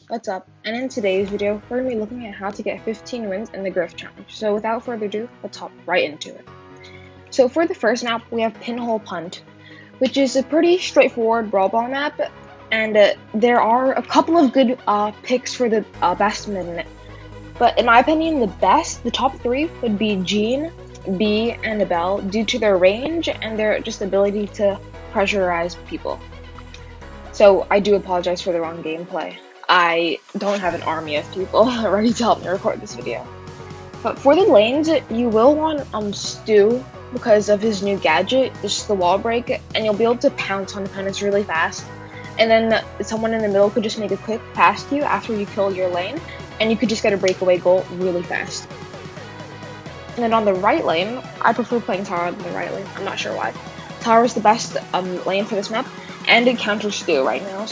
What's up? And in today's video, we're going to be looking at how to get 15 wins in the Griff challenge. So without further ado, let's hop right into it. So for the first map, we have Pinhole Punt, which is a pretty straightforward brawl ball map, and there are a couple of good picks for the best mid in it. But in my opinion, the top three would be Jean, B, and Belle due to their range and their just ability to pressurize people. So I do apologize for the wrong gameplay. I don't have an army of people ready to help me record this video. But for the lanes, you will want Stu because of his new gadget, just the wall break, and you'll be able to pounce on opponents really fast. And then someone in the middle could just make a quick pass to you after you kill your lane, and you could just get a breakaway goal really fast. And then on the right lane, I prefer playing Tara than the right lane. I'm not sure why. Tara is the best lane for this map, and it counters Stu right now,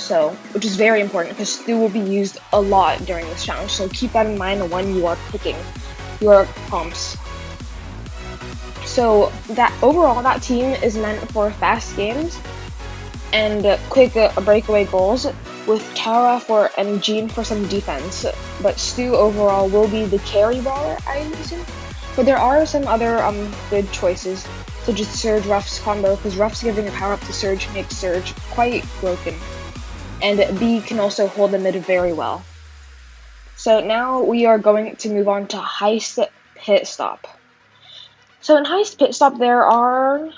which is very important because Stu will be used a lot during this challenge. So keep that in mind when you are picking your comps. So overall, that team is meant for fast games and quick breakaway goals, with Tara and Jean for some defense. But Stu overall will be the carry brawler, I assume. But there are some other good choices, such as Surge Ruff's combo, because Ruff's giving a power up to Surge makes Surge quite broken. And B can also hold the mid very well. So now we are going to move on to Heist Pit Stop. So in Heist Pit Stop, there are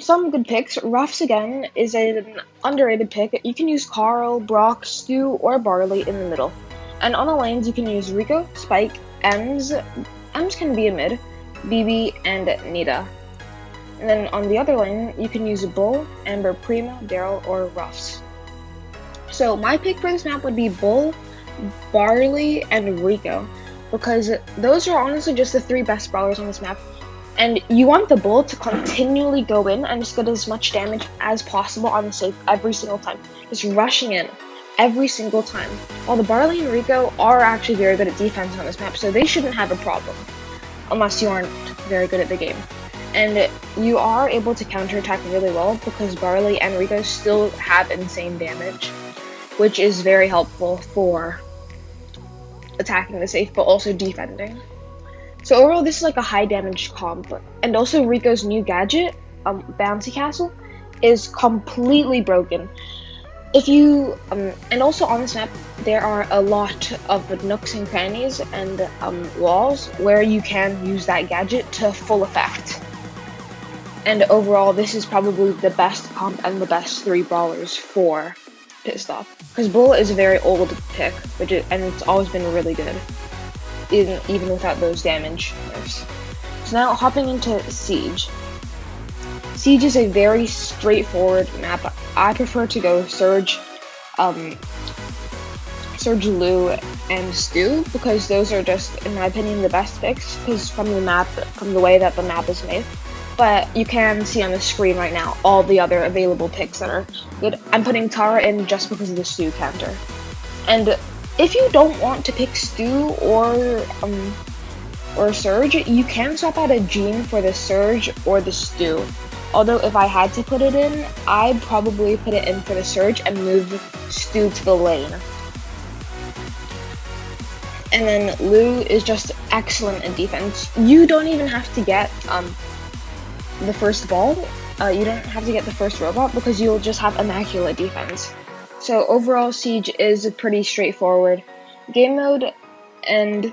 some good picks. Ruff's, again, is an underrated pick. You can use Carl, Brock, Stu, or Barley in the middle. And on the lanes, you can use Rico, Spike, Ems. Ems can be a mid, BB, and Nita. And then on the other lane, you can use Bull, Amber, Primo, Daryl, or Ruffs. So my pick for this map would be Bull, Barley, and Rico, because those are honestly just the three best brawlers on this map. And you want the Bull to continually go in and just get as much damage as possible on the safe every single time. Just rushing in every single time. While the Barley and Rico are actually very good at defense on this map, so they shouldn't have a problem. Unless you aren't very good at the game. And you are able to counterattack really well because Barley and Rico still have insane damage, which is very helpful for attacking the safe, but also defending. So overall, this is like a high damage comp. And also Rico's new gadget, Bouncy Castle, is completely broken. And also on this map, there are a lot of nooks and crannies and walls where you can use that gadget to full effect. And overall, this is probably the best comp and the best three brawlers for Pit Stop. Because Bull is a very old pick, and it's always been really good, even without those damage nerfs. So now hopping into Siege. Siege is a very straightforward map. I prefer to go Surge, Lou, and Stu, because those are just, in my opinion, the best picks, because from the way that the map is made. But you can see on the screen right now all the other available picks that are good. I'm putting Tara in just because of the Stu counter. And if you don't want to pick Stu or Surge, you can swap out a Jean for the Surge or the Stu. Although if I had to put it in, I'd probably put it in for the Surge and move Stu to the lane. And then Lou is just excellent in defense. You don't even have to get the first ball. You don't have to get the first robot because you'll just have immaculate defense. So overall, Siege is a pretty straightforward game mode, and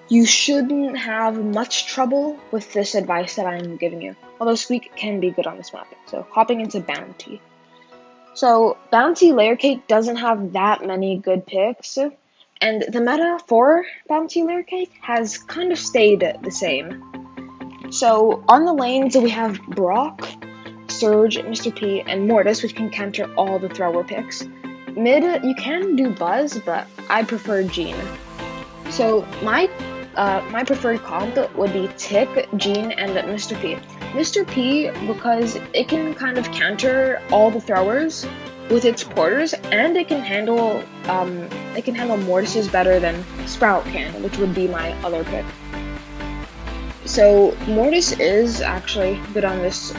you shouldn't have much trouble with this advice that I'm giving you. Although Squeak can be good on this map. So hopping into Bounty. So Bounty Layer Cake doesn't have that many good picks, and the meta for Bounty Layer Cake has kind of stayed the same. So on the lanes we have Brock, Surge, Mr. P, and Mortis, which can counter all the thrower picks. Mid, you can do Buzz, but I prefer Jean. So my preferred comp would be Tick, Jean, and Mr. P. Mr. P, because it can kind of counter all the throwers with its porters, and it can handle Mortises better than Sprout can, which would be my other pick. So Mortis is actually good on this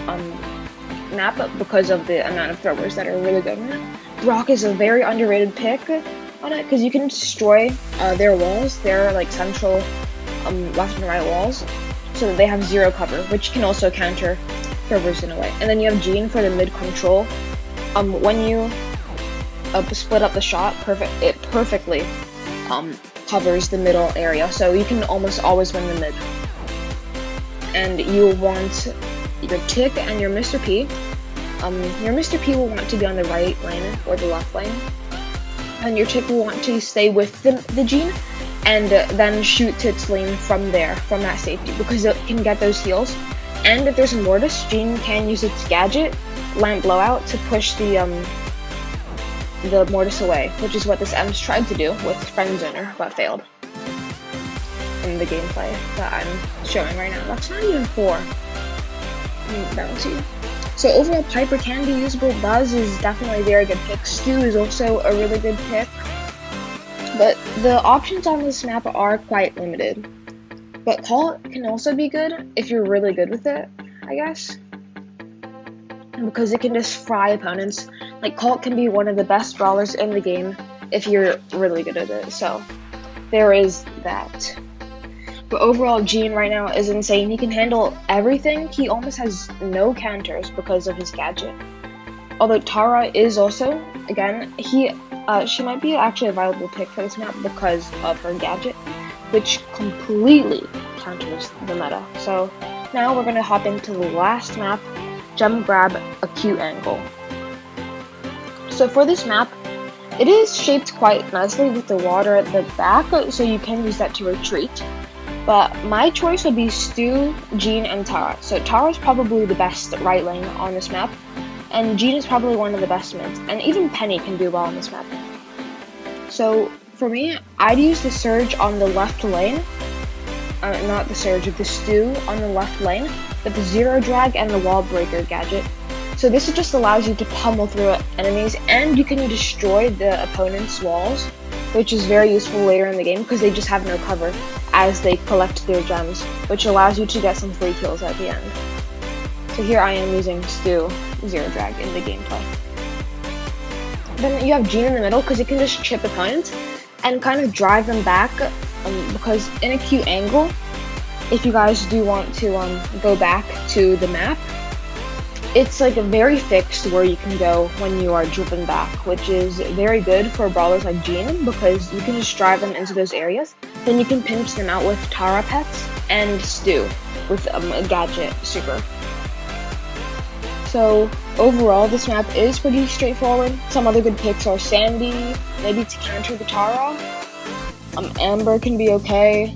map because of the amount of throwers that are really good in it. Brock is a very underrated pick on it, because you can destroy their walls, their like central left and right walls, so that they have 0 cover, which can also counter servers in a way. And then you have Jean for the mid control. When you split up the shot, it perfectly covers the middle area, so you can almost always win the mid. And you want your Tick and your Mr. P. Your Mr. P will want to be on the right lane or the left lane, and your Tick will want to stay with the Jean and then shoot to its lane from there, from that safety, because it can get those heals. And if there's a Mortis, Jean can use its gadget, Lamp Blowout, to push the Mortis away, which is what this Ems tried to do with Friend Zoner, but failed in the gameplay that I'm showing right now. That's not even 4. Balance you. So overall, Piper can be usable. Buzz is definitely a very good pick. Stu is also a really good pick. But the options on this map are quite limited. But Colt can also be good if you're really good with it, I guess. Because it can just fry opponents. Like, Colt can be one of the best brawlers in the game if you're really good at it. So there is that. But overall, Jean right now is insane. He can handle everything. He almost has no counters because of his gadget. Although Tara is also, again, she might be actually a viable pick for this map because of her gadget, which completely counters the meta. So now we're going to hop into the last map, Gem Grab Acute Angle. So for this map, it is shaped quite nicely with the water at the back, so you can use that to retreat. But my choice would be Stu, Jean, and Tara. So Tara's probably the best right lane on this map, and Jean is probably one of the best mids, and even Penny can do well on this map. So for me, I'd use the Surge on the left lane, not the Surge, the Stu on the left lane, with the Zero Drag and the Wall Breaker gadget. So this just allows you to pummel through enemies, and you can destroy the opponent's walls, which is very useful later in the game because they just have no cover as they collect their gems, which allows you to get some free kills at the end. So here I am using Stu Zero Drag in the gameplay. Then you have Jean in the middle because it can just chip opponents and kind of drive them back, because in Acute Angle, if you guys do want to go back to the map, it's like a very fixed where you can go when you are driven back, which is very good for brawlers like Jean because you can just drive them into those areas. Then you can pinch them out with Tara pets and Stu with a gadget super. So overall, this map is pretty straightforward. Some other good picks are Sandy, maybe to counter the Tara. Amber can be okay.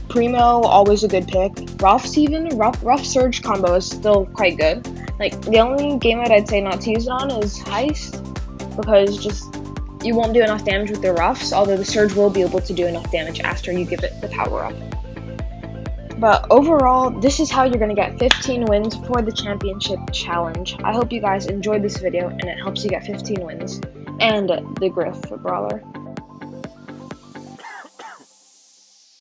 Primo, always a good pick. Ruff's even. Ruff Surge combo is still quite good. Like, the only game mode I'd say not to use it on is Heist, because just, you won't do enough damage with the Ruffs, although the Surge will be able to do enough damage after you give it the power up. But overall, this is how you're going to get 15 wins for the championship challenge. I hope you guys enjoyed this video and it helps you get 15 wins and the Griff brawler.